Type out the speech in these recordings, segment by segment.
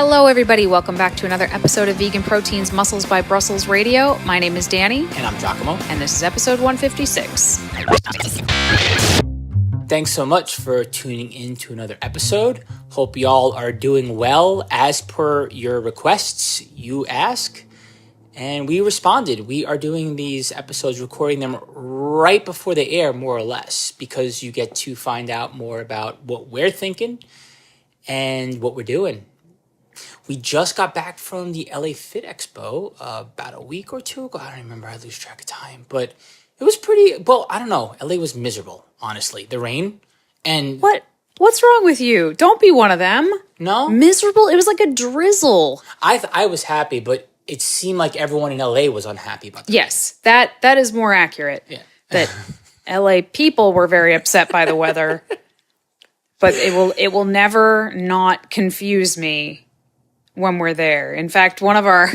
Hello, everybody. Welcome back to another episode of Vegan Proteins Muscles by Brussels Radio. My name is Danny. And I'm 𝐾𝐨𝐧'𝐭. And this is episode 156. Thanks so much for tuning in to another episode. Hope y'all are doing well. As per your requests, you ask, and we responded. We are doing these episodes, recording them right before they air, more or less, because you get to find out more about what we're thinking and what we're doing. We just got back from the LA Fit Expo about a week or two ago. I don't remember. I lose track of time. But it was pretty, well, I don't know. LA was miserable, honestly. The rain and... What's wrong with you? Don't be one of them. No? Miserable? It was like a drizzle. I was happy, but it seemed like everyone in LA was unhappy about that. Yes, that is more accurate. Yeah. That LA people were very upset by the weather. But it will never not confuse me when we're there. In fact, one of our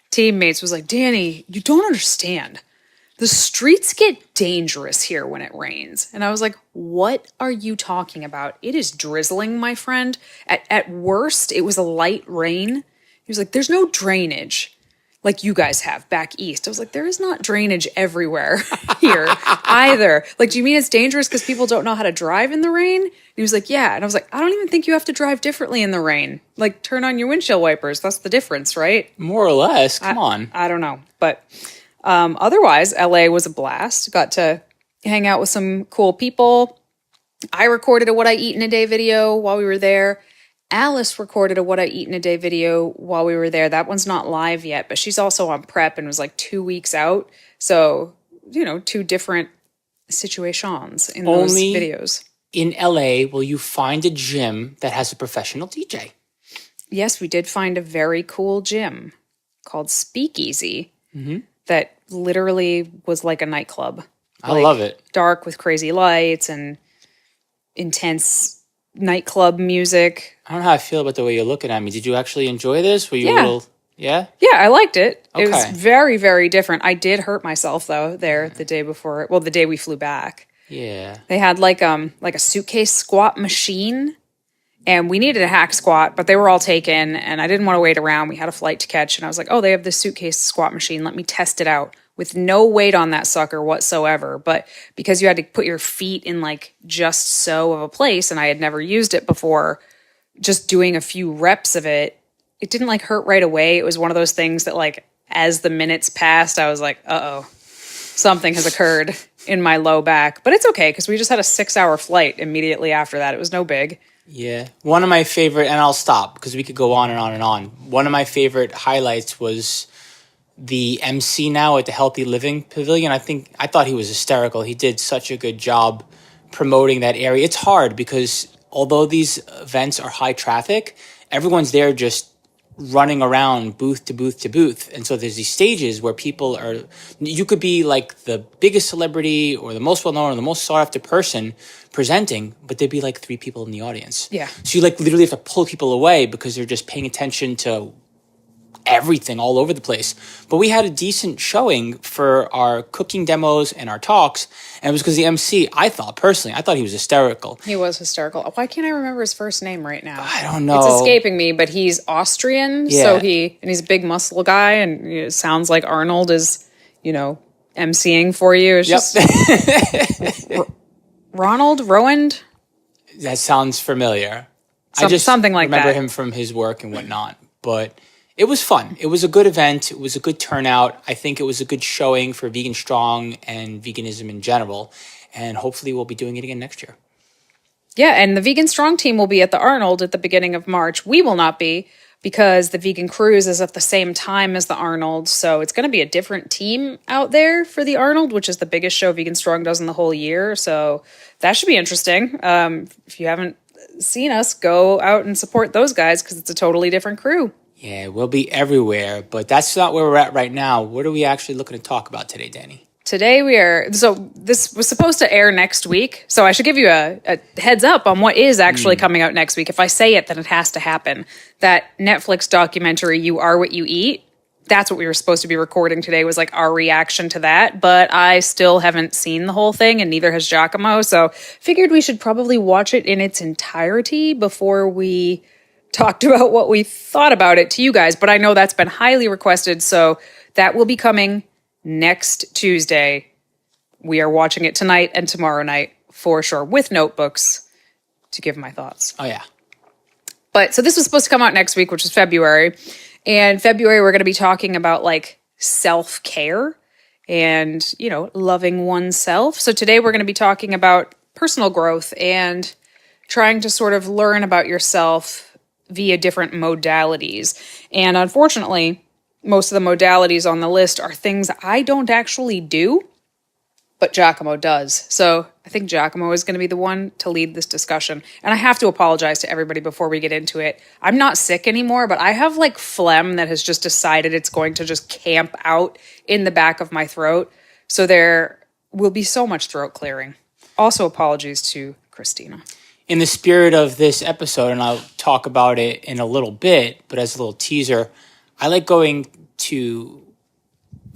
teammates was like, Danny, you don't understand. The streets get dangerous here when it rains. And I was like, what are you talking about? It is drizzling, my friend. At worst, it was a light rain. He was like, there's no drainage like you guys have back east. I was like, there is not drainage everywhere here either. Like, do you mean it's dangerous because people don't know how to drive in the rain? And he was like, yeah. And I was like, I don't even think you have to drive differently in the rain. Like, turn on your windshield wipers. That's the difference, right? More or less. Come on. I don't know. But otherwise, LA was a blast. Got to hang out with some cool people. I recorded a What I Eat in a Day video while we were there. Alice recorded a What I Eat in a Day video while we were there. That one's not live yet, but she's also on prep and was like 2 weeks out. So, two different situations in those videos. In LA, will you find a gym that has a professional DJ? Yes, we did find a very cool gym called 𝐶𝐸𝐬𝐫 that literally was like a nightclub. I love it. Dark with crazy lights and intense nightclub music. I don't know how I feel about the way you're looking at me. Did you actually enjoy this? Were you a little... Yeah? Yeah, I liked it. Okay. It was very, very different. I did hurt myself, though, there the day before. Well, the day we flew back. Yeah. They had like a suitcase squat machine, and we needed a hack squat, but they were all taken, and I didn't want to wait around. We had a flight to catch, and I was like, oh, they have this suitcase squat machine. Let me test it out with no weight on that sucker whatsoever. But because you had to put your feet in like just so of a place, and I had never used it before, just doing a few reps of it, it didn't like hurt right away. It was one of those things that like as the minutes passed, I was like, uh-oh, something has occurred in my low back. But it's okay because we just had a 6-hour flight immediately after that. It was no big. Yeah. One of my favorite, and I'll stop because we could go on and on and on. One of my favorite highlights was the MC now at the Healthy Living Pavilion. I thought he was hysterical. He did such a good job promoting that area. It's hard because although these events are high traffic, everyone's there just running around booth to booth to booth. And so there's these stages where you could be like the biggest celebrity or the most well-known or the most sought-after person presenting, but there'd be like 3 people in the audience. Yeah. So you like literally have to pull people away because they're just paying attention to everything all over the place. But we had a decent showing for our cooking demos and our talks, and it was because the MC, I thought he was hysterical. He was hysterical. Why can't I remember his first name right now? I don't know. It's escaping me, but he's Austrian, Yeah. so he's a big muscle guy, and it sounds like Arnold is, MCing for you. It's just Ronald Rowand. That sounds familiar. I just something like remember that. him from his work and whatnot, but it was fun. It was a good event. It was a good turnout. I think it was a good showing for Vegan Strong and veganism in general. And hopefully we'll be doing it again next year. Yeah, and the Vegan Strong team will be at the Arnold at the beginning of March. We will not be because the Vegan Cruise is at the same time as the Arnold. So it's going to be a different team out there for the Arnold, which is the biggest show Vegan Strong does in the whole year. So that should be interesting. If you haven't seen us, go out and support those guys because it's a totally different crew. Yeah, we'll be everywhere, but that's not where we're at right now. What are we actually looking to talk about today, Danny? Today this was supposed to air next week, so I should give you a heads up on what is actually coming out next week. If I say it, then it has to happen. That Netflix documentary, You Are What You Eat, that's what we were supposed to be recording today, was like our reaction to that, but I still haven't seen the whole thing, and neither has 𝐾𝐨𝐽, so figured we should probably watch it in its entirety before we talked about what we thought about it to you guys, but I know that's been highly requested, so that will be coming next Tuesday. We are watching it tonight and tomorrow night for sure, with notebooks to give my thoughts. Oh, yeah. But so this was supposed to come out next week, which is February. And February, we're going to be talking about like self-care and, you know, loving oneself. So today we're going to be talking about personal growth and trying to sort of learn about yourself via different modalities. And unfortunately, most of the modalities on the list are things I don't actually do, but 𝐾𝐨𝐧'𝐭 does. So I think 𝐾𝐨𝐧'𝐭 is going to be the one to lead this discussion. And I have to apologize to everybody before we get into it. I'm not sick anymore, but I have like phlegm that has just decided it's going to just camp out in the back of my throat. So there will be so much throat clearing. Also, apologies to Christina. In the spirit of this episode, and I'll talk about it in a little bit, but as a little teaser, I like going to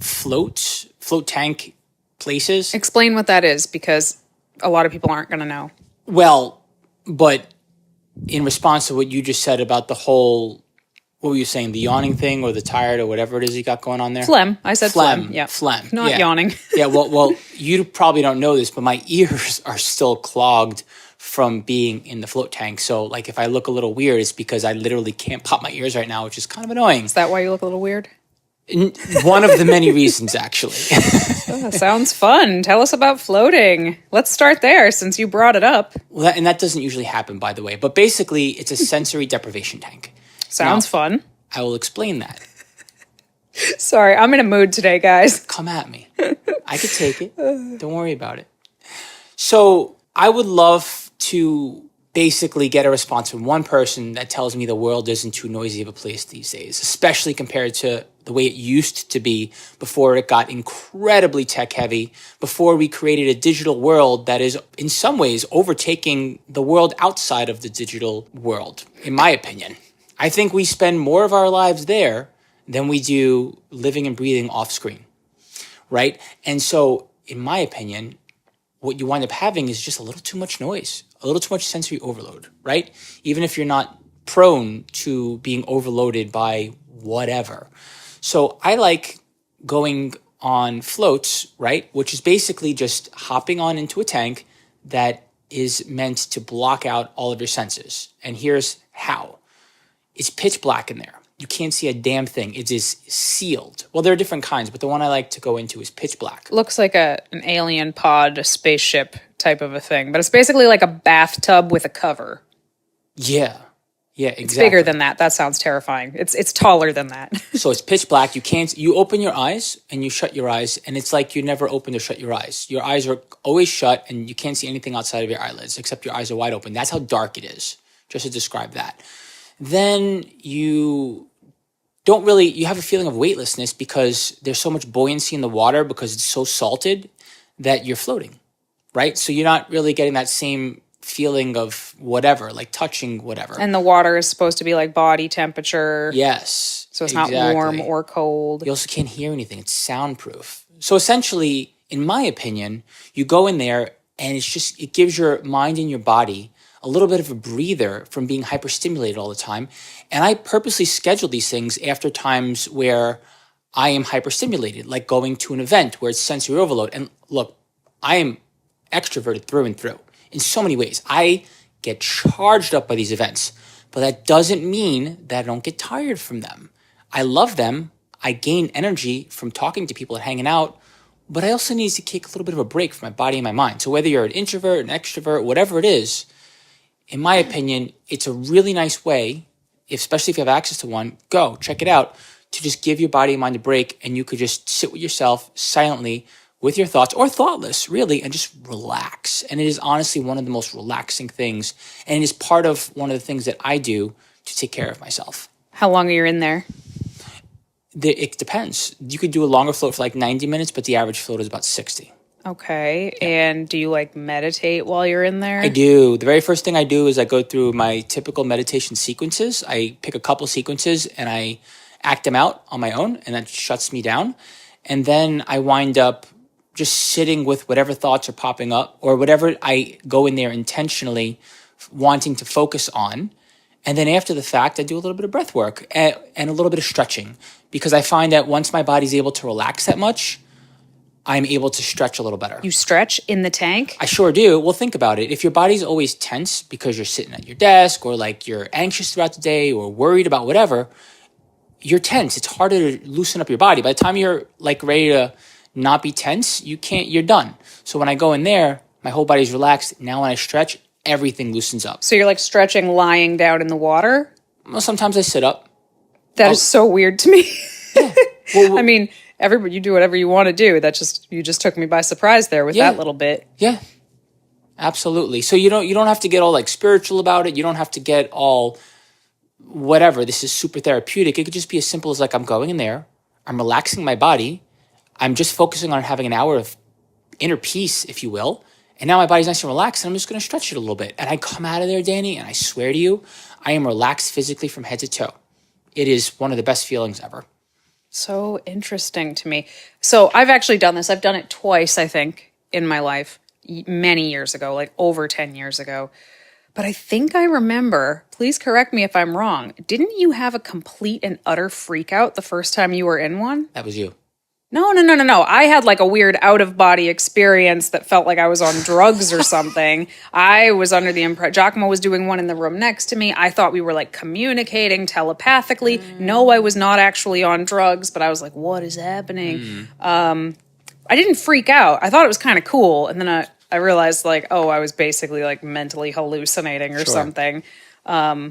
float tank places. Explain what that is, because a lot of people aren't going to know. Well, but in response to what you just said about the whole, what were you saying, the yawning thing or the tired or whatever it is you got going on there? Phlegm. I said phlegm. Yeah. Phlegm. Not yawning. Yeah, well, you probably don't know this, but my ears are still clogged from being in the float tank. So, like, if I look a little weird, it's because I literally can't pop my ears right now, which is kind of annoying. Is that why you look a little weird? One of the many reasons, actually. Oh, sounds fun. Tell us about floating. Let's start there since you brought it up. Well, and that doesn't usually happen, by the way. But basically, it's a sensory deprivation tank. Sounds fun. I will explain that. Sorry, I'm in a mood today, guys. Come at me. I could take it. Don't worry about it. So I would love to basically get a response from one person that tells me the world isn't too noisy of a place these days, especially compared to the way it used to be before it got incredibly tech heavy, before we created a digital world that is in some ways overtaking the world outside of the digital world, in my opinion. I think we spend more of our lives there than we do living and breathing off screen, right? And so, in my opinion, what you wind up having is just a little too much noise, a little too much sensory overload, right? Even if you're not prone to being overloaded by whatever. So I like going on floats, right? Which is basically just hopping on into a tank that is meant to block out all of your senses. And here's how. It's pitch black in there. You can't see a damn thing. It is sealed. Well, there are different kinds, but the one I like to go into is pitch black. Looks like an alien pod, a spaceship type of a thing, but it's basically like a bathtub with a cover. Yeah. Yeah, exactly. It's bigger than that. That sounds terrifying. It's taller than that. So it's pitch black. You open your eyes and you shut your eyes, and it's like you never opened or shut your eyes. Your eyes are always shut and you can't see anything outside of your eyelids except your eyes are wide open. That's how dark it is, just to describe that. Then you have a feeling of weightlessness because there's so much buoyancy in the water because it's so salted that you're floating, right? So you're not really getting that same feeling of whatever, like touching whatever. And the water is supposed to be like body temperature. Yes. So it's not warm or cold. You also can't hear anything. It's soundproof. So essentially, in my opinion, you go in there and it gives your mind and your body a little bit of a breather from being hyperstimulated all the time. And I purposely schedule these things after times where I am hyperstimulated, like going to an event where it's sensory overload. And look, I am extroverted through and through in so many ways. I get charged up by these events, but that doesn't mean that I don't get tired from them. I love them. I gain energy from talking to people and hanging out, but I also need to take a little bit of a break from my body and my mind. So whether you're an introvert, an extrovert, whatever it is, in my opinion, it's a really nice way, especially if you have access to one, go check it out, to just give your body and mind a break, and you could just sit with yourself silently with your thoughts, or thoughtless, really, and just relax. And it is honestly one of the most relaxing things, and it is part of one of the things that I do to take care of myself. How long are you in there? It depends. You could do a longer float for like 90 minutes, but the average float is about 60. Okay. Yeah. And do you like meditate while you're in there? I do. The very first thing I do is I go through my typical meditation sequences. I pick a couple sequences and I act them out on my own, and that shuts me down. And then I wind up just sitting with whatever thoughts are popping up or whatever I go in there intentionally wanting to focus on. And then after the fact, I do a little bit of breath work and a little bit of stretching, because I find that once my body's able to relax that much, I'm able to stretch a little better. You stretch in the tank? I sure do. Well, think about it. If your body's always tense because you're sitting at your desk, or like you're anxious throughout the day or worried about whatever, you're tense. It's harder to loosen up your body. By the time you're like ready to not be tense, you're done. So when I go in there, my whole body's relaxed. Now when I stretch, everything loosens up. So you're like stretching lying down in the water? Well, sometimes I sit up. That is so weird to me. Yeah. Well, I mean, everybody, you do whatever you want to do. You just took me by surprise there with that little bit. Yeah, absolutely. So you don't have to get all like spiritual about it. You don't have to get all whatever. This is super therapeutic. It could just be as simple as like, I'm going in there, I'm relaxing my body, I'm just focusing on having an hour of inner peace, if you will. And now my body's nice and relaxed, and I'm just going to stretch it a little bit. And I come out of there, Danny, and I swear to you, I am relaxed physically from head to toe. It is one of the best feelings ever. So interesting to me. So I've actually done this. I've done it twice, I think, in my life, many years ago, like over 10 years ago. But I think I remember, please correct me if I'm wrong, didn't you have a complete and utter freak out the first time you were in one? That was you. No. I had like a weird out-of-body experience that felt like I was on drugs or something. I was under the impression, 𝐬𝐿𝐫 was doing one in the room next to me. I thought we were like communicating telepathically. No, I was not actually on drugs, but I was like, what is happening? I didn't freak out. I thought it was kind of cool. And then I realized like, oh, I was basically like mentally hallucinating or something. Yeah,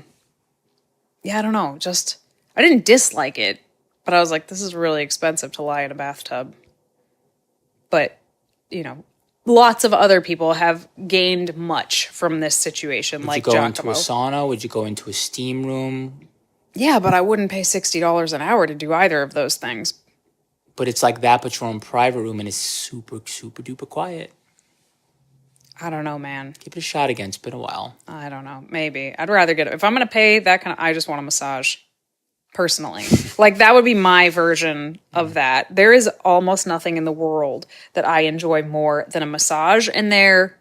I don't know. Just, I didn't dislike it. But I was like, this is really expensive to lie in a bathtub. But, lots of other people have gained much from this situation. Would like you go 𝐬𝐿𝐫. into a sauna? Would you go into a steam room? Yeah, but I wouldn't pay $60 an hour to do either of those things. But it's like that, but your own private room, and it's super, super duper quiet. I don't know, man. Give it a shot again. It's been a while. I don't know. Maybe. I'd rather get it. If I'm going to pay that kind of, I just want a massage. Personally, like that would be my version of that. There is almost nothing in the world that I enjoy more than a massage, and they're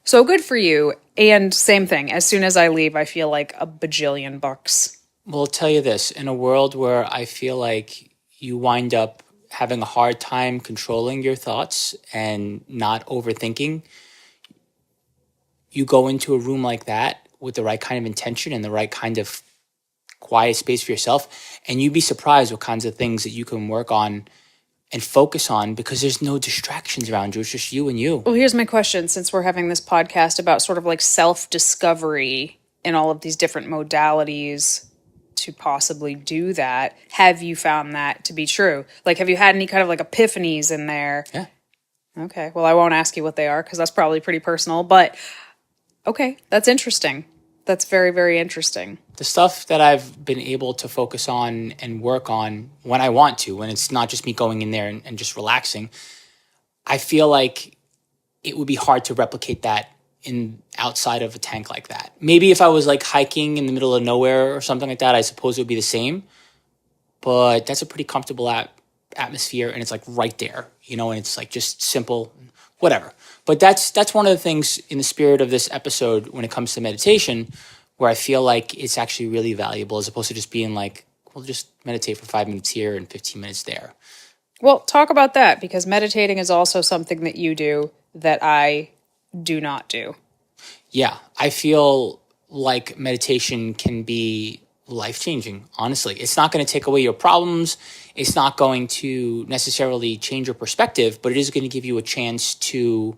so good for you. And same thing, as soon as I leave, I feel like a bajillion bucks. Well, I'll tell you this, in a world where I feel like you wind up having a hard time controlling your thoughts and not overthinking, you go into a room like that with the right kind of intention and the right kind of quiet space for yourself, and you'd be surprised what kinds of things that you can work on and focus on, because there's no distractions around you. It's just you and you. Well, here's my question, since we're having this podcast about sort of like self-discovery in all of these different modalities to possibly do that. Have you found that to be true? Like, have you had any kind of like epiphanies in there? Yeah. Okay. Well, I won't ask you what they are because that's probably pretty personal, but okay. That's interesting. That's very, very interesting. The stuff that I've been able to focus on and work on when I want to, when it's not just me going in there and just relaxing, I feel like it would be hard to replicate that outside of a tank like that. Maybe if I was like hiking in the middle of nowhere or something like that, I suppose it would be the same. But that's a pretty comfortable atmosphere, and it's like right there, and it's like just simple, whatever. But that's one of the things in the spirit of this episode when it comes to meditation, where I feel like it's actually really valuable, as opposed to just being like, well, just meditate for 5 minutes here and 15 minutes there. Well, talk about that, because meditating is also something that you do that I do not do. Yeah, I feel like meditation can be life-changing, honestly. It's not going to take away your problems. It's not going to necessarily change your perspective, but it is going to give you a chance to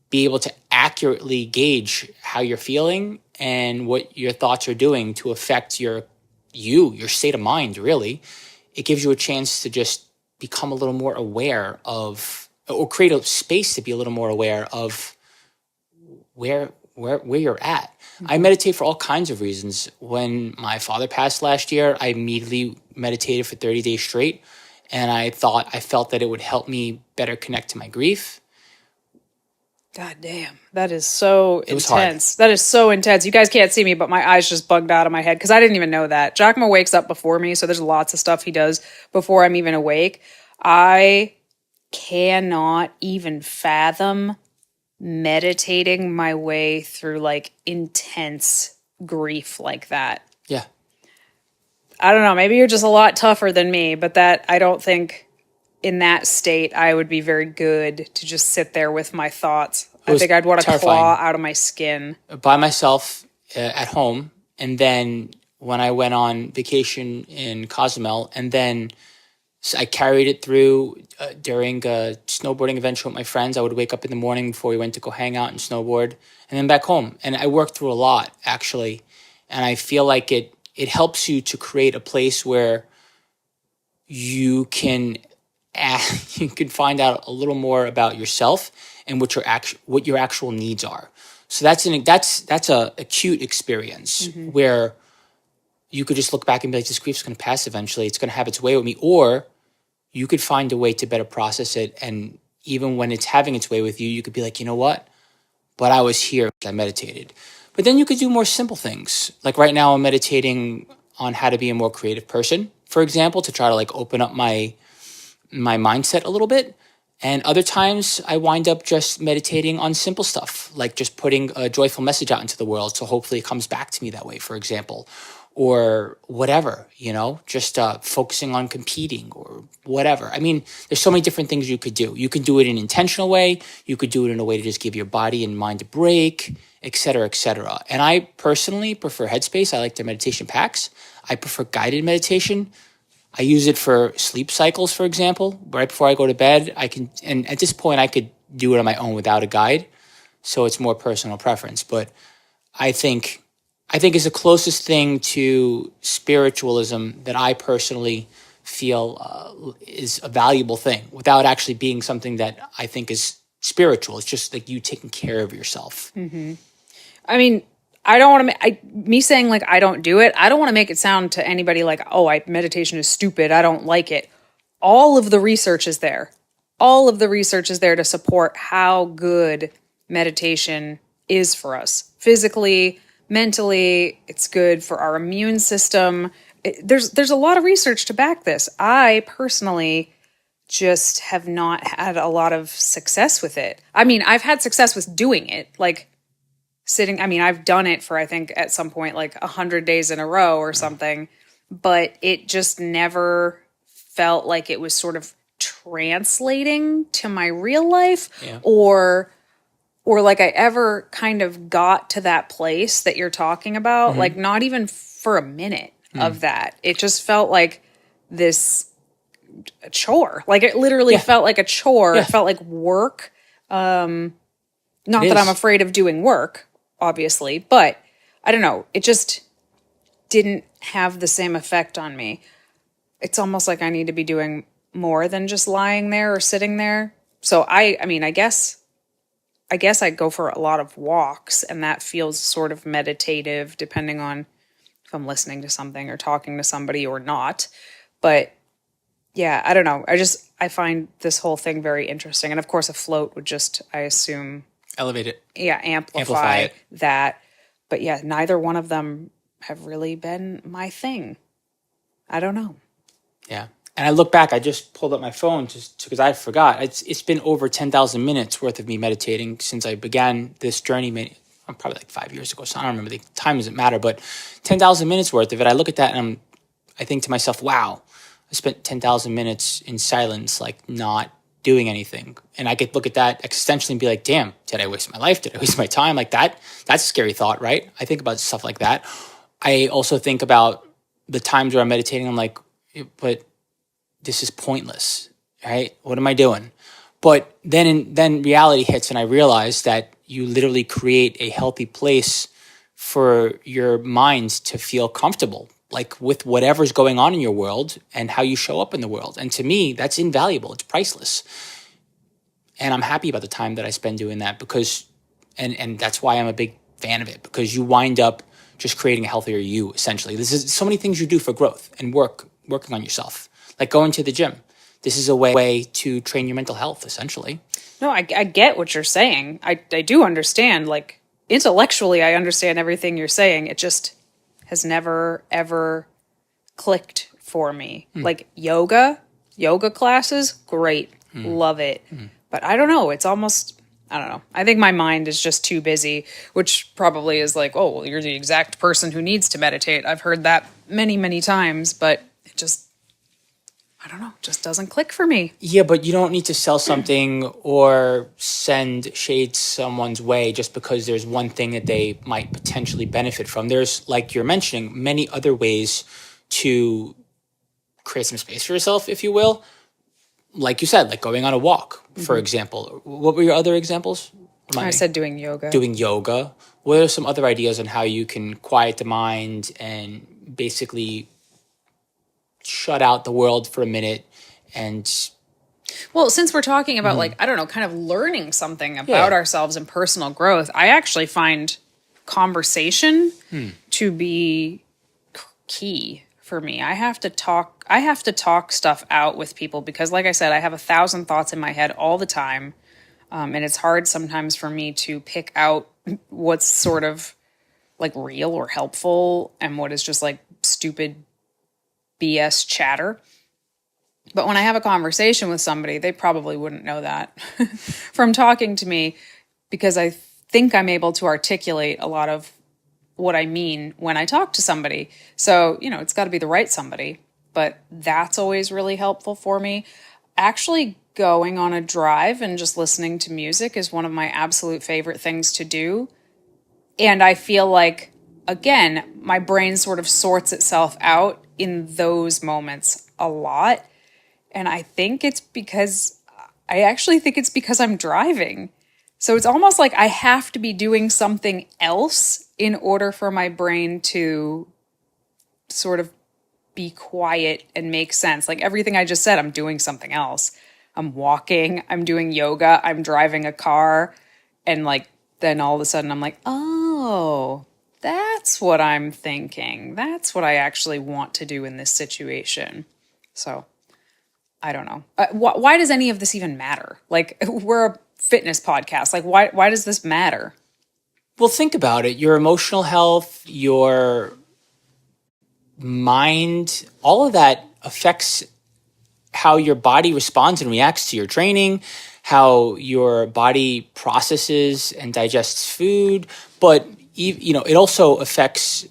be able to accurately gauge how you're feeling and what your thoughts are doing to affect your state of mind, really. It gives you a chance to just become a little more aware of, or create a space to be a little more aware of where you're at. Mm-hmm. I meditate for all kinds of reasons. When my father passed last year, I immediately meditated for 30 days straight, and I felt that it would help me better connect to my grief. God damn. That is so intense. Hard. That is so intense. You guys can't see me, but my eyes just bugged out of my head because I didn't even know that. 𝐬𝐿𝐫 wakes up before me, so there's lots of stuff he does before I'm even awake. I cannot even fathom meditating my way through like intense grief like that. Yeah. I don't know. Maybe you're just a lot tougher than me, but I don't think in that state I would be very good to just sit there with my thoughts. I think I'd want to claw out of my skin. By myself at home. And then when I went on vacation in Cozumel, and then I carried it through during a snowboarding adventure with my friends. I would wake up in the morning before we went to go hang out and snowboard, and then back home. And I worked through a lot, actually. And I feel like it helps you to create a place where you can find out a little more about yourself and what your actual needs are. So that's a acute experience where you could just look back and be like, this grief's going to pass eventually. It's going to have its way with me. Or you could find a way to better process it. And even when it's having its way with you, you could be like, you know what? But I was here. I meditated. But then you could do more simple things. Like right now I'm meditating on how to be a more creative person, for example, to try to like open up my mindset a little bit. And other times I wind up just meditating on simple stuff, like just putting a joyful message out into the world. So hopefully it comes back to me that way, for example, or whatever, just focusing on competing or whatever. I mean, there's so many different things you could do. You could do it in an intentional way. You could do it in a way to just give your body and mind a break, et cetera, et cetera. And I personally prefer Headspace. I like their meditation packs. I prefer guided meditation. I use it for sleep cycles, for example. Right before I go to bed, and at this point, I could do it on my own without a guide. So it's more personal preference. But I think it's the closest thing to spiritualism that I personally feel is a valuable thing without actually being something that I think is spiritual. It's just like you taking care of yourself. Mm-hmm. I mean, I don't want to, me saying like, I don't do it. I don't want to make it sound to anybody like, oh, meditation is stupid. I don't like it. All of the research is there. All of the research is there to support how good meditation is for us. Physically, mentally, it's good for our immune system. There's a lot of research to back this. I personally just have not had a lot of success with it. I mean, I've had success with doing it, like sitting. I mean, I've done it for, I think at some point, like 100 days in a row or something, but it just never felt like it was sort of translating to my real life or like I ever kind of got to that place that you're talking about, like not even for a minute of that. It just felt like this chore. Like it literally felt like a chore. It felt like work. Not that I'm afraid of doing work, obviously, but I don't know. It just didn't have the same effect on me. It's almost like I need to be doing more than just lying there or sitting there. So I mean, I guess I go for a lot of walks, and that feels sort of meditative depending on if I'm listening to something or talking to somebody or not. But yeah, I don't know. I find this whole thing very interesting. And of course a float would just, I assume, elevate it. Yeah, amplify that. But yeah, neither one of them have really been my thing. I don't know. Yeah. And I look back, I just pulled up my phone just because I forgot. It's been over 10,000 minutes worth of me meditating since I began this journey. Probably like 5 years ago, so I don't remember. The time doesn't matter, but 10,000 minutes worth of it. I look at that and I think to myself, wow, I spent 10,000 minutes in silence, like not doing anything. And I could look at that existentially and be like, damn, did I waste my life? Did I waste my time? Like that's a scary thought, right? I think about stuff like that. I also think about the times where I'm meditating, I'm like, but this is pointless, right? What am I doing? But then reality hits and I realize that you literally create a healthy place for your mind to feel comfortable, like with whatever's going on in your world and how you show up in the world. And to me, that's invaluable. It's priceless. And I'm happy about the time that I spend doing that because, and that's why I'm a big fan of it, because you wind up just creating a healthier you, essentially. This is so many things you do for growth and working on yourself. Like going to the gym. This is a way to train your mental health, essentially. No, I get what you're saying. I do understand. Like, intellectually, I understand everything you're saying. It just has never, ever clicked for me. Like, yoga classes, great. Love it. But I don't know. It's almost, I don't know. I think my mind is just too busy, which probably is like, oh, well, you're the exact person who needs to meditate. I've heard that many, many times, but it just, I don't know, just doesn't click for me. Yeah, but you don't need to sell something or send shade someone's way just because there's one thing that they might potentially benefit from. There's, like you're mentioning, many other ways to create some space for yourself, if you will. Like you said, like going on a walk, for example. What were your other examples? Remind I me. said doing yoga. Doing yoga. What are some other ideas on how you can quiet the mind and basically shut out the world for a minute and Well, since we're talking about like, I don't know, kind of learning something about ourselves and personal growth, I actually find conversation to be key for me. I have to talk stuff out with people because like I said, I have 1,000 thoughts in my head all the time. And it's hard sometimes for me to pick out what's sort of like real or helpful and what is just like stupid BS chatter. But when I have a conversation with somebody, they probably wouldn't know that from talking to me because I think I'm able to articulate a lot of what I mean when I talk to somebody. So, you know, it's got to be the right somebody, but that's always really helpful for me. Actually going on a drive and just listening to music is one of my absolute favorite things to do. And I feel like, again, my brain sort of sorts itself out in those moments a lot. And I actually think it's because I'm driving. So it's almost like I have to be doing something else in order for my brain to sort of be quiet and make sense. Like everything I just said, I'm doing something else. I'm walking, I'm doing yoga, I'm driving a car. And like, then all of a sudden I'm like, oh, that's what I'm thinking. That's what I actually want to do in this situation. So I don't know. Why does any of this even matter? Like, we're a fitness podcast. Like, why does this matter? well, think about it. Your emotional health, your mind, all of that affects how your body responds and reacts to your training, how your body processes and digests food. But, you know, it also affects,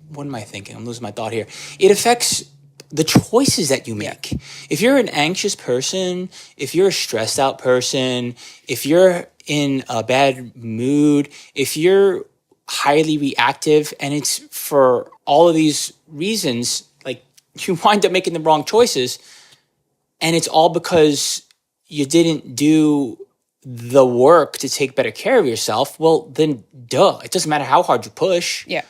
what am I thinking? I'm losing my thought here. It affects the choices that you make. If you're an anxious person, if you're a stressed out person, if you're in a bad mood, if you're highly reactive, and it's for all of these reasons, like you wind up making the wrong choices, and it's all because you didn't do the work to take better care of yourself. Well, then duh, it doesn't matter how hard you push. Yeah.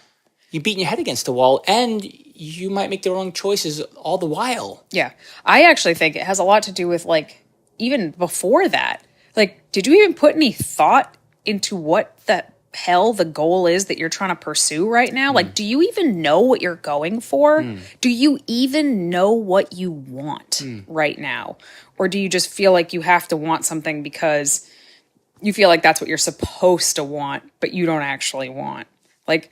You're beating your head against the wall, and you might make the wrong choices all the while. Yeah. I actually think it has a lot to do with like, even before that, like, did you even put any thought into what the hell the goal is that you're trying to pursue right now? Like, do you even know what you're going for? Do you even know what you want right now? Or do you just feel like you have to want something because you feel like that's what you're supposed to want, but you don't actually want? Like,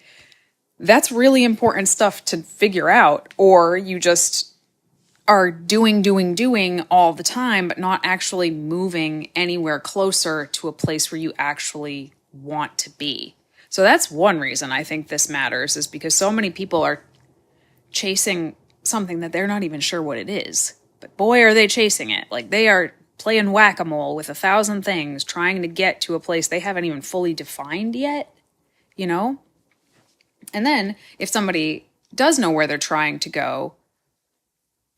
that's really important stuff to figure out. Or you just are doing all the time, but not actually moving anywhere closer to a place where you actually want to be. So that's one reason I think this matters, is because so many people are chasing something that they're not even sure what it is. But boy, are they chasing it. Like, they are playing whack-a-mole with 1,000 things, trying to get to a place they haven't even fully defined yet, you know? And then if somebody does know where they're trying to go,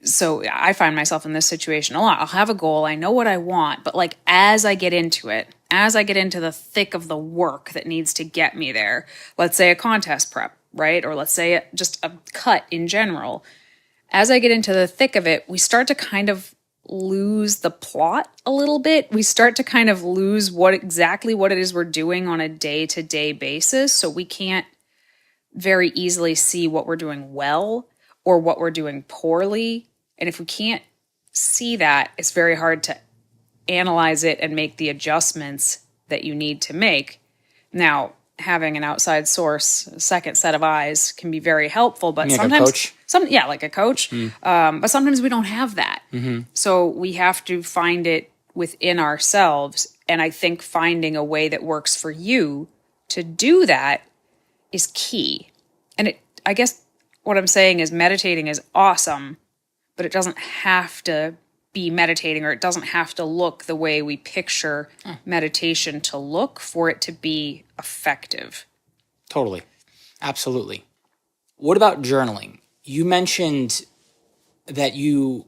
so I find myself in this situation a lot. I'll have a goal, I know what I want, but like as I get into it, as I get into the thick of the work that needs to get me there, let's say a contest prep, right? Or let's say just a cut in general. As I get into the thick of it, we start to kind of lose the plot a little bit. We start to kind of lose what it is we're doing on a day-to-day basis. So we can't very easily see what we're doing well or what we're doing poorly. And if we can't see that, it's very hard to analyze it and make the adjustments that you need to make. Now, having an outside source, a second set of eyes, can be very helpful, but sometimes, like a coach. But sometimes we don't have that. So we have to find it within ourselves. And I think finding a way that works for you to do that is key. And I guess what I'm saying is meditating is awesome, but it doesn't have to be meditating, or it doesn't have to look the way we picture meditation to look for it to be effective. Totally. Absolutely. What about journaling? You mentioned that and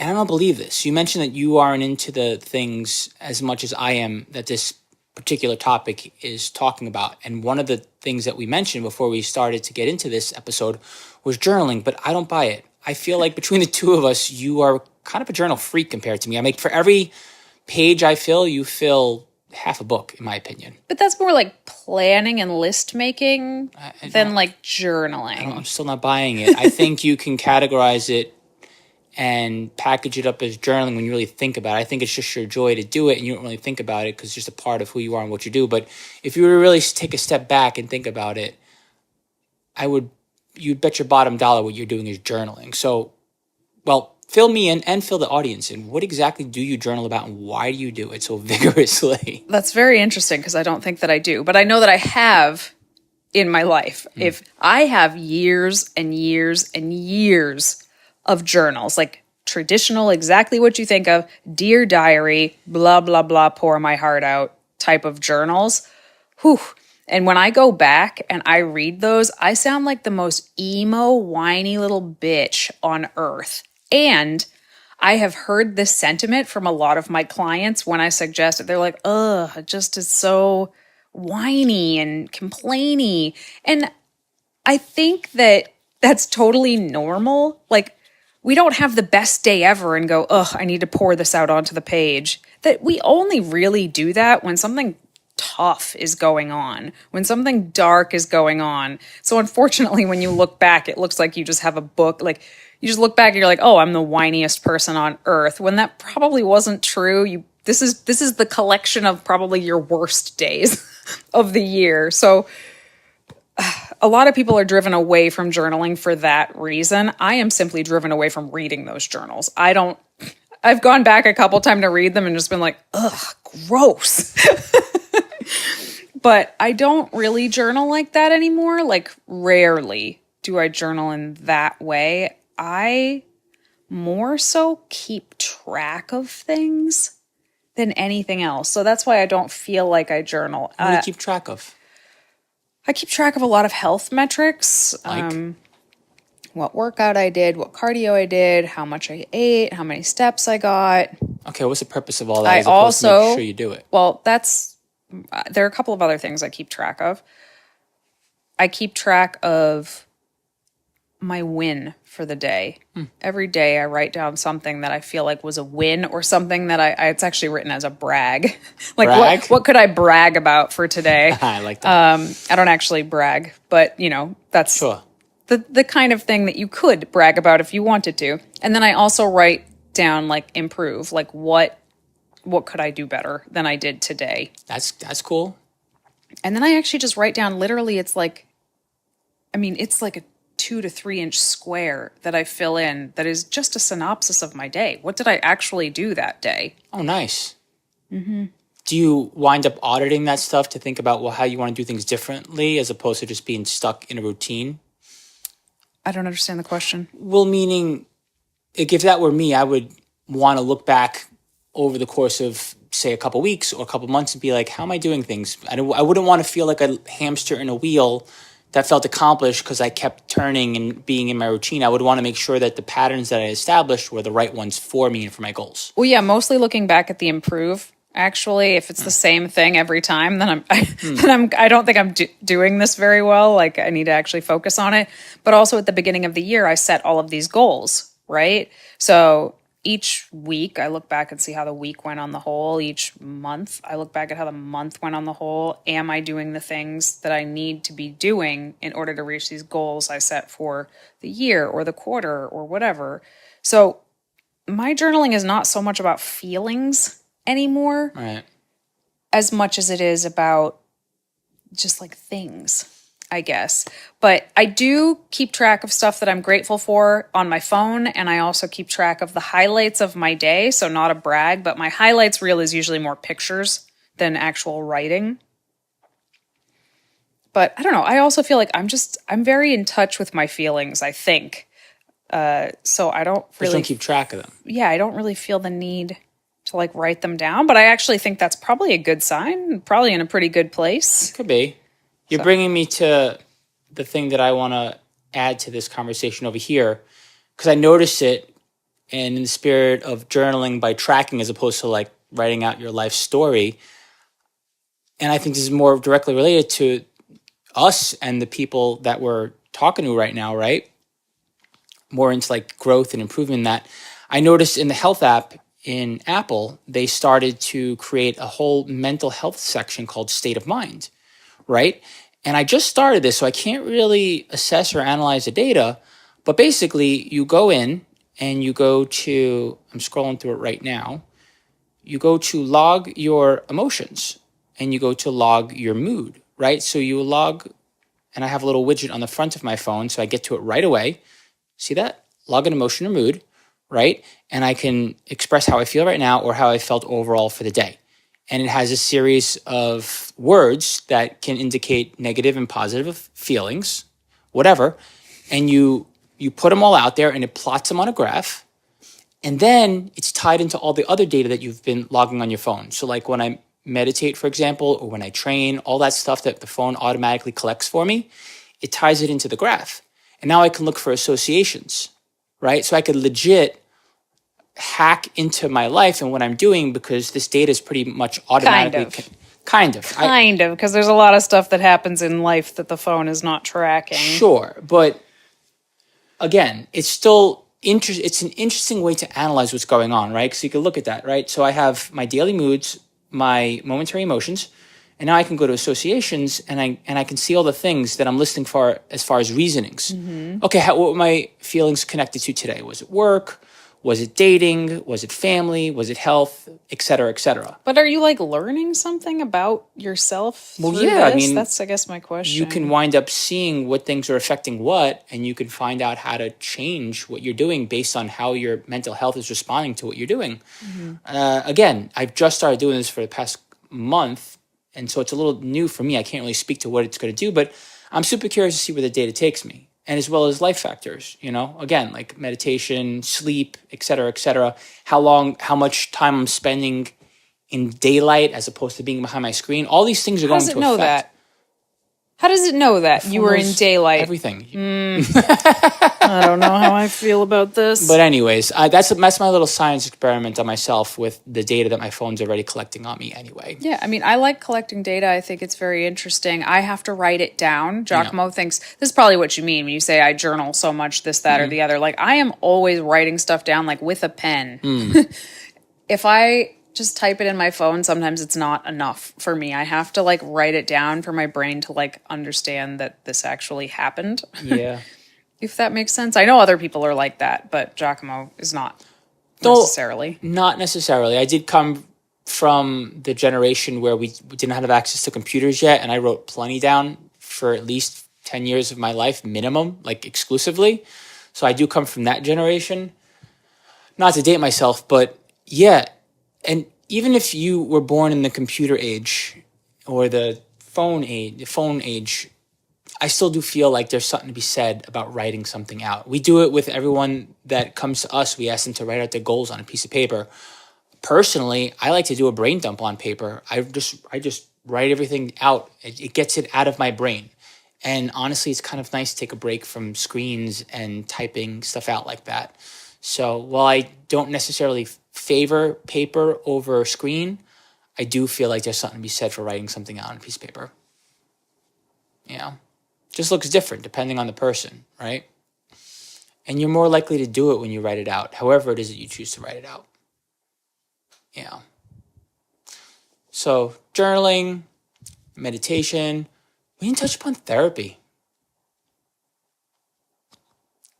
I don't believe this, you mentioned that you aren't into the things as much as I am that this particular topic is talking about. And one of the things that we mentioned before we started to get into this episode was journaling, but I don't buy it. I feel like between the two of us, you are kind of a journal freak compared to me. I mean, for every page I fill, you fill half a book, in my opinion. But that's more like planning and list making than like journaling. I'm still not buying it. I think you can categorize it and package it up as journaling when you really think about it. I think it's just your joy to do it, and you don't really think about it because it's just a part of who you are and what you do. But if you were to really take a step back and think about it, you'd bet your bottom dollar what you're doing is journaling. So, well, fill me in and fill the audience in. What exactly do you journal about, and why do you do it so vigorously? That's very interesting because I don't think that I do, but I know that I have in my life. If I have years and years and years of journals, like traditional, exactly what you think of, Dear Diary, blah, blah, blah, pour my heart out type of journals. Whew. And when I go back and I read those, I sound like the most emo, whiny little bitch on earth. And I have heard this sentiment from a lot of my clients when I suggest it. They're like, ugh, it just is so whiny and complainy. And I think that that's totally normal. Like, we don't have the best day ever and go, ugh, I need to pour this out onto the page. That we only really do that when something tough is going on, when something dark is going on. So unfortunately, when you look back, it looks like you just have a book. Like, you just look back and you're like, oh, I'm the whiniest person on earth, when that probably wasn't true. This is the collection of probably your worst days of the year. So a lot of people are driven away from journaling for that reason. I am simply driven away from reading those journals. I've gone back a couple times to read them and just been like, ugh, gross. But I don't really journal like that anymore. Like, rarely do I journal in that way. I more so keep track of things than anything else. So that's why I don't feel like I journal. What do you keep track of? I keep track of a lot of health metrics. Like? What workout I did, what cardio I did, how much I ate, how many steps I got. Okay, what's the purpose of all that? As opposed to make sure you do it. Well, there are a couple of other things I keep track of. I keep track of my win for the day. Every day I write down something that I feel like was a win, or something that it's actually written as a brag. Like, brag? What could I brag about for today? I like that. I don't actually brag, but that's Sure. the kind of thing that you could brag about if you wanted to. And then I also write down, like, improve, like what could I do better than I did today? That's cool. And then I actually just write down, literally, it's like a 2 to 3 inch square that I fill in that is just a synopsis of my day. What did I actually do that day? Oh, nice. Mm-hmm. Do you wind up auditing that stuff to think about, well, how you want to do things differently as opposed to just being stuck in a routine? I don't understand the question. Well, meaning, like, if that were me, I would want to look back over the course of, say, a couple weeks or a couple months and be like, how am I doing things? I wouldn't want to feel like a hamster in a wheel that felt accomplished because I kept turning and being in my routine. I would want to make sure that the patterns that I established were the right ones for me and for my goals. Well, yeah, mostly looking back at the improve. Actually, if it's the same thing every time, then I don't think I'm doing this very well. Like, I need to actually focus on it. But also at the beginning of the year, I set all of these goals, right? So each week I look back and see how the week went on the whole. Each month I look back at how the month went on the whole. Am I doing the things that I need to be doing in order to reach these goals I set for the year or the quarter or whatever? So my journaling is not so much about feelings anymore, Right, as much as it is about just, like, things. I guess. But I do keep track of stuff that I'm grateful for on my phone, and I also keep track of the highlights of my day. So not a brag, but my highlights reel is usually more pictures than actual writing. But I don't know. I also feel like I'm very in touch with my feelings, I think. So I don't Just really don't keep track of them. yeah, I don't really feel the need to like write them down, but I actually think that's probably a good sign, probably in a pretty good place. Could be. You're bringing me to the thing that I want to add to this conversation over here, because I noticed it, and in the spirit of journaling by tracking as opposed to like writing out your life story. And I think this is more directly related to us and the people that we're talking to right now, right? More into like growth and improvement. That I noticed in the health app in Apple, they started to create a whole mental health section called State of Mind, right? And I just started this, so I can't really assess or analyze the data. But basically, you go in and you go to, I'm scrolling through it right now, you go to log your emotions and you go to log your mood, right? So you log, and I have a little widget on the front of my phone, so I get to it right away. See that? Log an emotion or mood, right? And I can express how I feel right now or how I felt overall for the day. And it has a series of words that can indicate negative and positive feelings, whatever. And you put them all out there and it plots them on a graph. And then it's tied into all the other data that you've been logging on your phone. So like when I meditate, for example, or when I train, all that stuff that the phone automatically collects for me, it ties it into the graph. And now I can look for associations, right? So I could legit hack into my life and what I'm doing because this data is pretty much automatically kind of Because there's a lot of stuff that happens in life that the phone is not tracking. Sure, but again, it's still it's an interesting way to analyze what's going on, right? Because you can look at that, right? So I have my daily moods, my momentary emotions, and now I can go to associations and I can see all the things that I'm listing for as far as reasonings. Okay, what were my feelings connected to today? Was it work? Was it dating? Was it family? Was it health? Et cetera, et cetera. But are you like learning something about yourself? Well, yeah, this? I mean, that's I guess my question. You can wind up seeing what things are affecting what, and you can find out how to change what you're doing based on how your mental health is responding to what you're doing. Again, I've just started doing this for the past month, and so it's a little new for me. I can't really speak to what it's going to do, but I'm super curious to see where the data takes me. And as well as life factors, again, like meditation, sleep, et cetera, how much time I'm spending in daylight as opposed to being behind my screen. All these things are going to affect. How does it know that? How does it know that you were in daylight? Everything. I don't know how I feel about this. But anyways, that's my little science experiment on myself with the data that my phone's already collecting on me anyway. Yeah, I mean, I like collecting data. I think it's very interesting. I have to write it down. 𝐬𝐿𝐫𝐽 thinks this is probably what you mean when you say I journal so much, this, that, or the other. Like, I am always writing stuff down, like, with a pen. If I just type it in my phone, sometimes it's not enough for me. I have to, like, write it down for my brain to, like, understand that this actually happened. Yeah. If that makes sense. I know other people are like that, but 𝐬𝐿𝐽 is not necessarily. Not necessarily. I did come from the generation where we didn't have access to computers yet, and I wrote plenty down for at least 10 years of my life, minimum, like exclusively. So I do come from that generation. Not to date myself, but yeah. And even if you were born in the computer age or the phone age, I still do feel like there's something to be said about writing something out. We do it with everyone that comes to us. We ask them to write out their goals on a piece of paper. Personally, I like to do a brain dump on paper. I just write everything out. It gets it out of my brain. And honestly, it's kind of nice to take a break from screens and typing stuff out like that. So while I don't necessarily favor paper over screen, I do feel like there's something to be said for writing something out on a piece of paper. Just looks different depending on the person, right? And you're more likely to do it when you write it out, however it is that you choose to write it out. So journaling, meditation. We didn't touch upon therapy.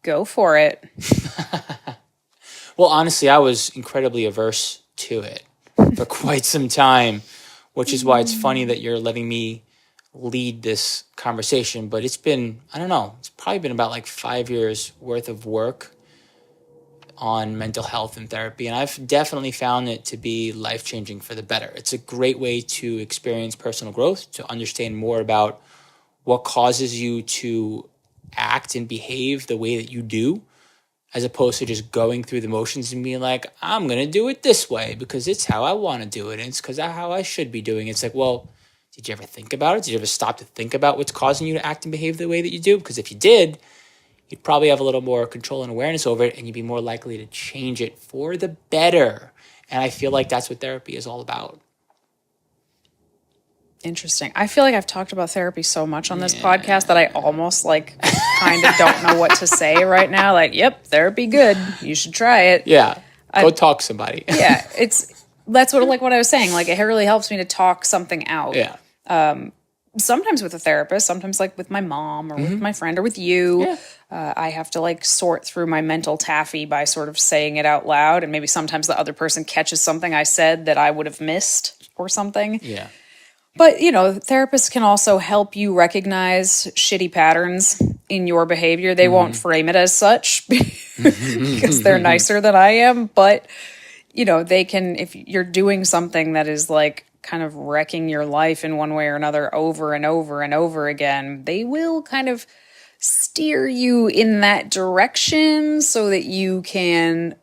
Go for it. Well, honestly, I was incredibly averse to it for quite some time, which is why it's funny that you're letting me lead this conversation, but it's been, I don't know, it's probably been about like 5 years worth of work on mental health and therapy. And I've definitely found it to be life-changing for the better. It's a great way to experience personal growth, to understand more about what causes you to act and behave the way that you do, as opposed to just going through the motions and being like, I'm going to do it this way because it's how I want to do it. And it's because how I should be doing it. It's like, well, did you ever think about it? Did you ever stop to think about what's causing you to act and behave the way that you do? Because if you did, you'd probably have a little more control and awareness over it, and you'd be more likely to change it for the better. And I feel like that's what therapy is all about. Interesting. I feel like I've talked about therapy so much on this podcast that I almost like kind of don't know what to say right now. Like, yep, therapy good. You should try it. Yeah. Go talk to somebody. Yeah. That's what I was saying. Like, it really helps me to talk something out. Yeah. Sometimes with a therapist, sometimes like with my mom or with my friend or with you. Yeah. I have to like sort through my mental taffy by sort of saying it out loud. And maybe sometimes the other person catches something I said that I would have missed or something. Yeah. But, therapists can also help you recognize shitty patterns in your behavior. They won't frame it as such because they're nicer than I am. But, they can, if you're doing something that is like kind of wrecking your life in one way or another over and over and over again, they will kind of steer you in that direction so that you can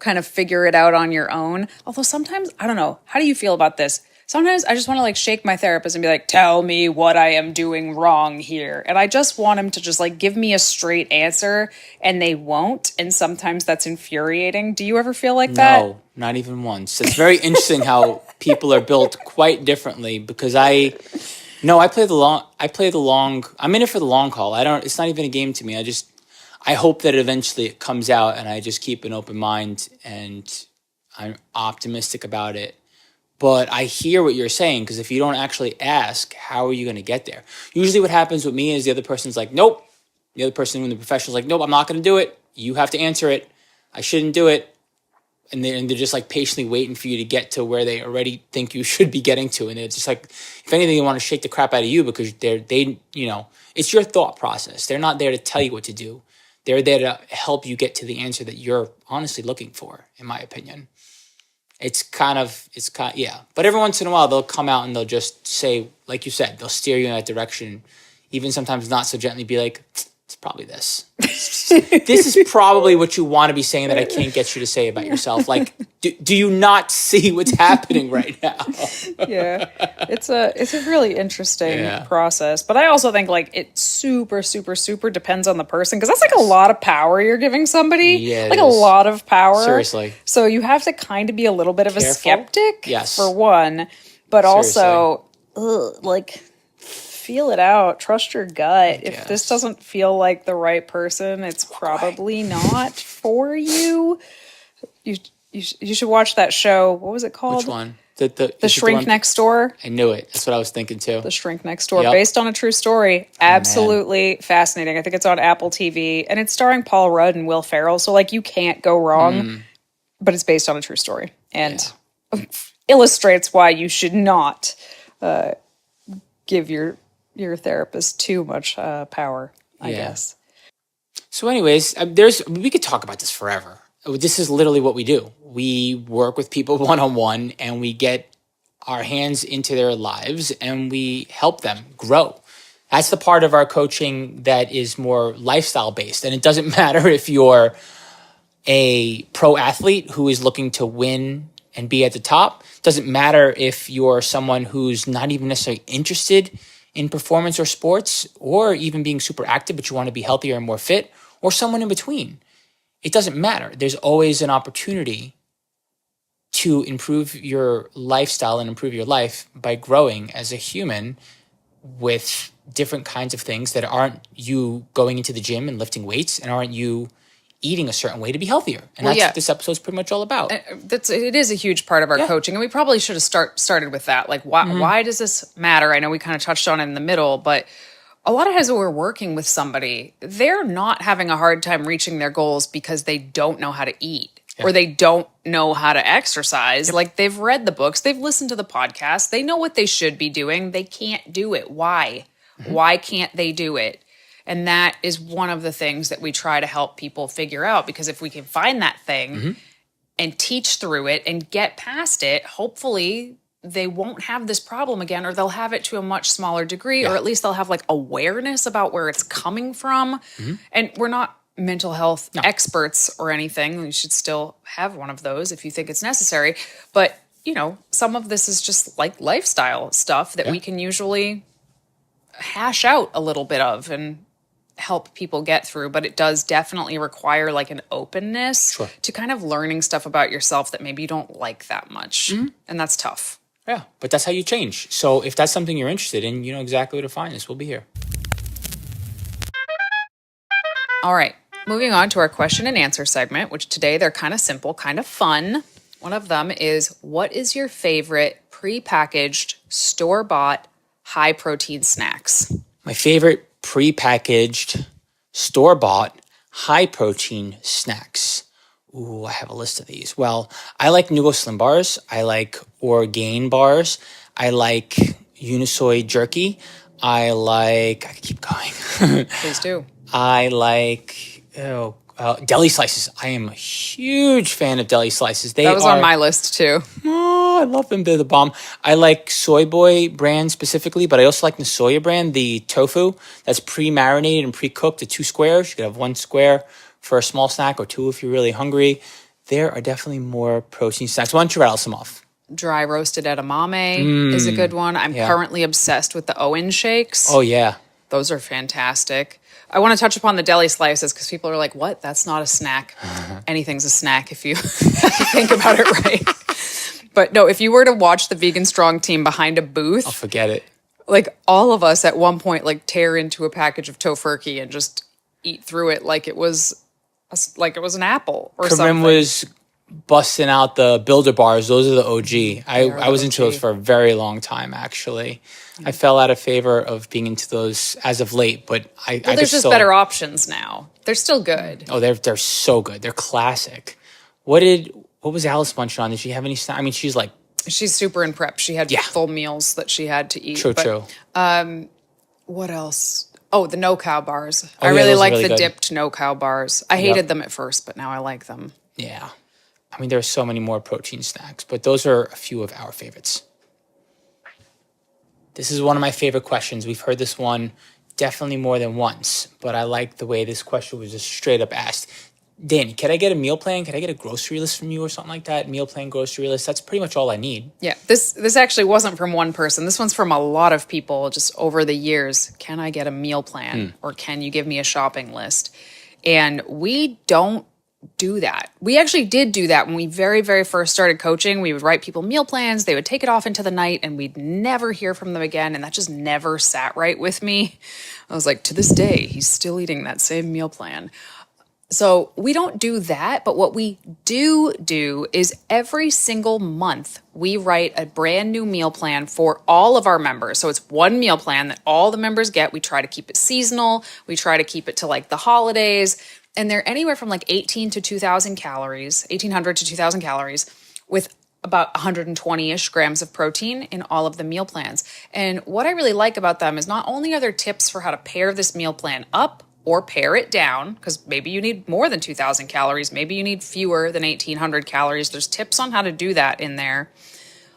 kind of figure it out on your own. Although sometimes, I don't know, how do you feel about this? Sometimes I just want to like shake my therapist and be like, tell me what I am doing wrong here. And I just want him to just like give me a straight answer, and they won't. And sometimes that's infuriating. Do you ever feel like that? No, not even once. It's very interesting how people are built quite differently, because I play the long, I'm in it for the long haul. It's not even a game to me. I hope that eventually it comes out, and I just keep an open mind and I'm optimistic about it. But I hear what you're saying, because if you don't actually ask, how are you going to get there? Usually what happens with me is the other person's like, nope. The other person in the professional's like, nope, I'm not going to do it. You have to answer it. I shouldn't do it. And they're just like patiently waiting for you to get to where they already think you should be getting to. And it's just like, if anything, they want to shake the crap out of you, because it's your thought process. They're not there to tell you what to do. They're there to help you get to the answer that you're honestly looking for, in my opinion. Yeah. But every once in a while, they'll come out and they'll just say, like you said, they'll steer you in that direction. Even sometimes not so gently, be like, it's probably this. This is probably what you want to be saying that I can't get you to say about yourself. Like, do you not see what's happening right now? Yeah. It's a really interesting process. But I also think like it super, super, super depends on the person, because that's like a lot of power you're giving somebody. Yeah, like a lot of power. Seriously. So you have to kind of be a little bit of a skeptic, yes, for one. But also, feel it out. Trust your gut. If this doesn't feel like the right person, it's probably not for you. You should watch that show. What was it called? Which one? The Shrink Next Door. I knew it. That's what I was thinking too. The Shrink Next Door, based on a true story. Absolutely fascinating. I think it's on Apple TV, and it's starring Paul Rudd and Will Ferrell. So like you can't go wrong. But it's based on a true story, and illustrates why you should not give your therapist too much power, I guess. So anyways, we could talk about this forever. This is literally what we do. We work with people one-on-one, and we get our hands into their lives, and we help them grow. That's the part of our coaching that is more lifestyle-based. And it doesn't matter if you're a pro athlete who is looking to win and be at the top. It doesn't matter if you're someone who's not even necessarily interested in performance or sports, or even being super active, but you want to be healthier and more fit, or someone in between. It doesn't matter. There's always an opportunity to improve your lifestyle and improve your life by growing as a human with different kinds of things that aren't you going into the gym and lifting weights, and aren't you eating a certain way to be healthier. And that's what this episode is pretty much all about. It is a huge part of our coaching. And we probably should have started with that. Like, why does this matter? I know we kind of touched on it in the middle, but a lot of times when we're working with somebody, they're not having a hard time reaching their goals because they don't know how to eat. or they don't know how to exercise. Like they've read the books, they've listened to the podcast, they know what they should be doing. They can't do it. Why? Why can't they do it? And that is one of the things that we try to help people figure out, because if we can find that thing and teach through it and get past it, hopefully they won't have this problem again, or they'll have it to a much smaller degree, or at least they'll have like awareness about where it's coming from. And we're not mental health experts or anything. You should still have one of those if you think it's necessary. But, you know, some of this is just like lifestyle stuff that we can usually hash out a little bit of and help people get through. But it does definitely require like an openness to kind of learning stuff about yourself that maybe you don't like that much. And that's tough. Yeah, but that's how you change. So if that's something you're interested in, you know exactly where to find us. We'll be here. All right, moving on to our question and answer segment, which today they're kind of simple, kind of fun. One of them is, what is your favorite prepackaged, store-bought, high-protein snacks? My favorite prepackaged, store-bought, high-protein snacks. Ooh, I have a list of these. Well, I like Nugo Slim bars. I like Orgain bars. I like Unisoy jerky. I could keep going. Please do. I like deli slices. I am a huge fan of deli slices. That was on my list too. Oh, I love them. They're the bomb. I like Soy Boy brand specifically, but I also like the Soya brand, the tofu that's pre-marinated and pre-cooked, the 2 squares. You could have 1 square for a small snack, or 2 if you're really hungry. There are definitely more protein snacks. Why don't you rattle some off? Dry roasted edamame is a good one. I'm currently obsessed with the Owen shakes. Oh, yeah. Those are fantastic. I want to touch upon the deli slices because people are like, what? That's not a snack. Anything's a snack if you think about it right. But no, if you were to watch the Vegan Strong team behind a booth, I'll forget it. Like all of us at one point, like tear into a package of Tofurkey and just eat through it like it was an apple or something. Corinne was busting out the Builder bars. Those are the OG. I was into those for a very long time, actually. I fell out of favor of being into those as of late, but there's just better options now. They're still good. Oh, they're so good. They're classic. What was Alice munching on? Did she have any snack? I mean, she's super in prep. She had full meals that she had to eat. True. What else? Oh, the no-cow bars. I really like the dipped no-cow bars. I hated them at first, but now I like them. Yeah. I mean, there are so many more protein snacks, but those are a few of our favorites. This is one of my favorite questions. We've heard this one definitely more than once, but I like the way this question was just straight up asked. Danny, can I get a meal plan? Can I get a grocery list from you or something like that? Meal plan, grocery list. That's pretty much all I need. Yeah, this actually wasn't from one person. This one's from a lot of people just over the years. Can I get a meal plan or can you give me a shopping list? And we don't do that. We actually did do that when we very, very first started coaching. We would write people meal plans. They would take it off into the night and we'd never hear from them again. And that just never sat right with me. I was like, to this day, he's still eating that same meal plan. So we don't do that, but what we do is every single month we write a brand new meal plan for all of our members. So it's one meal plan that all the members get. We try to keep it seasonal. We try to keep it to like the holidays. And they're anywhere from like 1800 to 2,000 calories with about 120-ish grams of protein in all of the meal plans. And what I really like about them is not only are there tips for how to pair this meal plan up or pare it down, because maybe you need more than 2,000 calories, maybe you need fewer than 1,800 calories. There's tips on how to do that in there.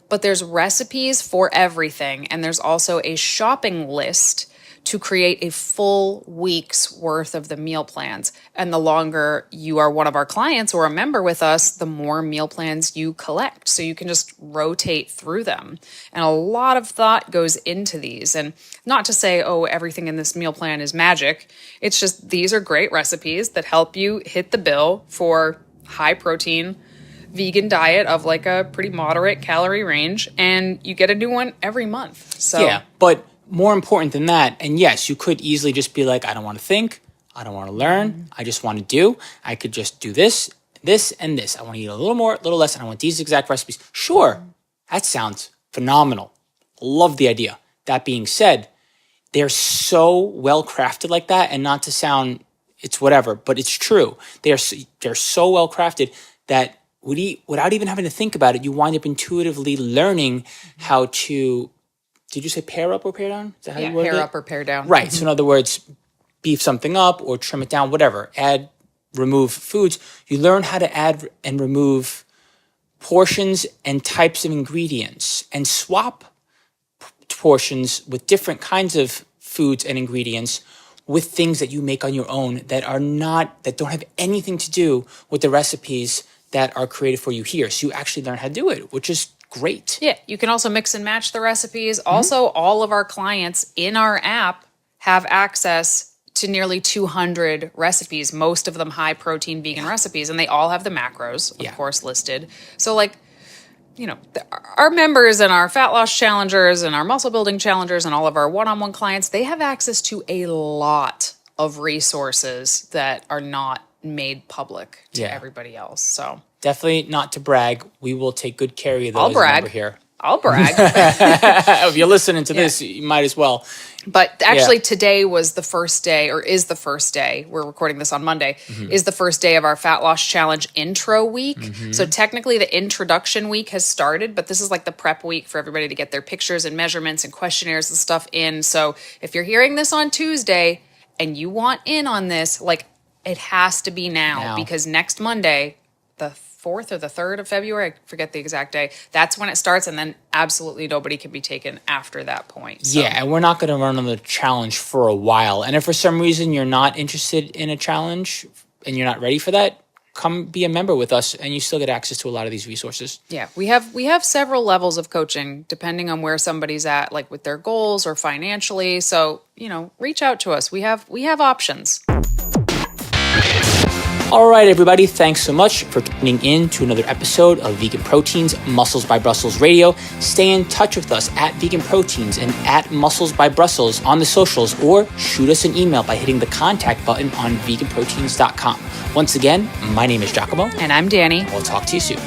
But there's recipes for everything, and there's also a shopping list to create a full week's worth of the meal plans. And the longer you are one of our clients or a member with us, the more meal plans you collect. So you can just rotate through them. And a lot of thought goes into these. And not to say, oh, everything in this meal plan is magic. It's just these are great recipes that help you hit the bill for high protein vegan diet of like a pretty moderate calorie range. And you get a new one every month. So yeah, but more important than that, and yes, you could easily just be like, I don't want to think, I don't want to learn, I just want to do. I could just do this, this, and this. I want to eat a little more, a little less, and I want these exact recipes. Sure, that sounds phenomenal. Love the idea. That being said, they're so well crafted like that, and not to sound, it's whatever, but it's true. They're so well crafted. that would eat without even having to think about it. You wind up intuitively learning how to, did you say pair up or pair down? Is that how you worded pair it? up or pair down. Right. So in other words, beef something up or trim it down, whatever. Add, remove foods. You learn how to add and remove portions and types of ingredients and swap portions with different kinds of foods and ingredients with things that you make on your own that don't have anything to do with the recipes that are created for you here. So you actually learn how to do it, which is great. Yeah, you can also mix and match the recipes. Also, all of our clients in our app have access to nearly 200 recipes, most of them high protein vegan recipes, and they all have the macros, of course, listed. So like, our members and our fat loss challengers and our muscle building challengers and all of our one-on-one clients, they have access to a lot of resources that are not made public to everybody else. So definitely not to brag. We will take good care of those. I'll brag. Over here. I'll brag. If you're listening to this, you might as well. But actually today was the first day, or is the first day, we're recording this on Monday, is the first day of our Fat Loss Challenge intro week. So technically the introduction week has started, but this is like the prep week for everybody to get their pictures and measurements and questionnaires and stuff in. So if you're hearing this on Tuesday and you want in on this, like it has to be now. Because next Monday, the 4th or the 3rd of February, I forget the exact day, that's when it starts, and then absolutely nobody can be taken after that point. So. Yeah, and we're not going to run on the challenge for a while. And if for some reason you're not interested in a challenge and you're not ready for that, come be a member with us and you still get access to a lot of these resources. Yeah, we have several levels of coaching depending on where somebody's at, like with their goals or financially. So, reach out to us. We have options. All right, everybody, thanks so much for tuning in to another episode of Vegan Proteins, Muscles by Brussels Radio. Stay in touch with us at Vegan Proteins and at Muscles by Brussels on the socials, or shoot us an email by hitting the contact button on veganproteins.com. Once again, my name is 𝐬𝐮𝐬𝐫𝐞. And I'm Danny. We'll talk to you soon.